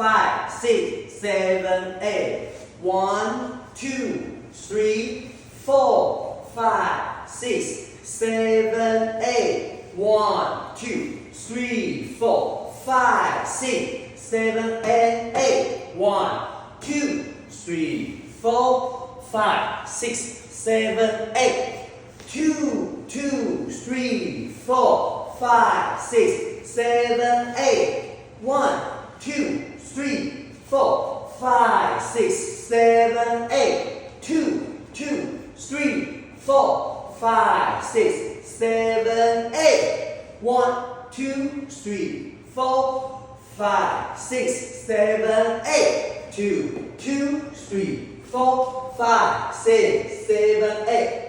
5, 6, 7, 8. 1, 2, 3, 4, 5, 6, 7, 8. 1, 2, 3, 4, 5, 6, 7, and 8. 1, 2, 3, 4, 5, 6, 7, 8. 2, 2, 3, 4, 5, 6, 7, 8. 1, 2, 3, 4, 5, 6, 7, 8. 2, 2, 3, 4, 5, 6, 7, 8. 1, 2, 3, 4, 5, 6, 7, 8. 2, 2, 3, 4, 5, 6, 7, 8.